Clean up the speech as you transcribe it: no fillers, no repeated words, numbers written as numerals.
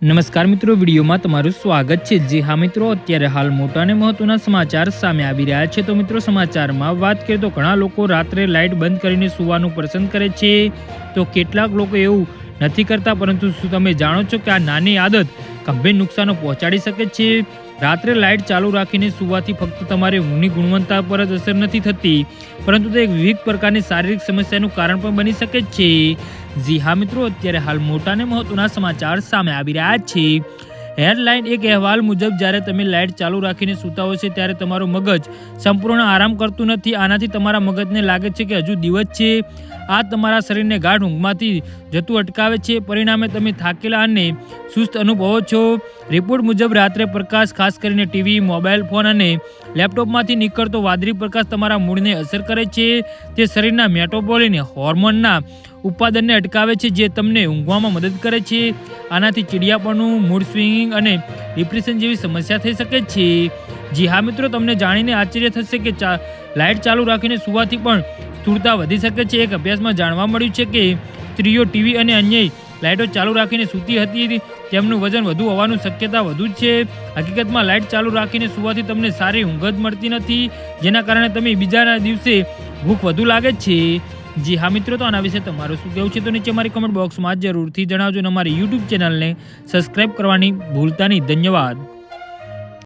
નમસ્કાર મિત્રો, વિડીયોમાં તમારું સ્વાગત છે। જે હા મિત્રો, અત્યારે હાલ મોટા અને મહત્વના સમાચાર સામે આવી રહ્યા છે। તો મિત્રો, સમાચારમાં વાત કરીએ તો ઘણા લોકો રાત્રે લાઇટ બંધ કરીને સૂવાનું પસંદ કરે છે, તો કેટલાક લોકો એવું નથી કરતા। પરંતુ શું તમે જાણો છો કે આ નાની આદત ગંભીર નુકસાનો પહોંચાડી શકે છે? રાત્રે લાઇટ ચાલુ રાખીને સૂવાથી ફક્ત તમારી ઊંઘની ગુણવત્તા પર જ અસર નથી થતી, પરંતુ તે વિવિધ પ્રકારની શારીરિક સમસ્યાનું કારણ પણ બની શકે છે। જી હા મિત્રો, અત્યારે હાલ મોટા અને મહત્વના સમાચાર સામે આવી રહ્યા છે। હેડલાઇન એક અહેવાલ મુજબ જ્યારે તમે લાઇટ ચાલુ રાખીને સૂતા હોય છે ત્યારે તમારું મગજ સંપૂર્ણ આરામ કરતું નથી। આનાથી તમારા મગજને લાગે છે કે હજુ દિવસ છે। આ તમારા શરીરને ગાઢ ઊંઘમાંથી જતું અટકાવે છે, પરિણામે તમે થાકેલા અને સુસ્ત અનુભવો છો। રિપોર્ટ મુજબ રાત્રે પ્રકાશ, ખાસ કરીને ટીવી, મોબાઈલ ફોન અને લેપટોપમાંથી નીકળતો વાદળી પ્રકાશ તમારા મૂડને અસર કરે છે। તે શરીરના મેટાબોલિક હોર્મોનના ઉત્પાદનને અટકાવે છે, જે તમને ઊંઘવામાં મદદ કરે છે। આનાથી ચીડિયાપણું, મૂડ સ્વિંગિંગ અને ડિપ્રેશન જેવી સમસ્યા થઈ શકે છે। જી હા મિત્રો, તમને જાણીને આશ્ચર્ય થશે કે લાઇટ ચાલુ રાખીને સૂવાથી પણ સ્થૂળતા વધી શકે છે। એક અભ્યાસમાં જાણવા મળ્યું છે કે સ્ત્રીઓ ટીવી અને અન્ય લાઇટો ચાલુ રાખીને સૂતી હતી તેમનું વજન વધુ હોવાની શક્યતા વધુ છે। હકીકતમાં લાઇટ ચાલુ રાખીને સૂવાથી તમને સારી ઊંઘ જ મળતી નથી, જેના કારણે તમે બીજાના દિવસે ભૂખ વધુ લાગે છે। જી હા મિત્રો, તો આના વિશે તમારું શું કહેવું છે તો નીચે મારી કમેન્ટ બોક્સમાં જરૂરથી જણાવજો અને અમારી યુટ્યુબ ચેનલને સબસ્ક્રાઈબ કરવાની ભૂલતા નહીં। ધન્યવાદ।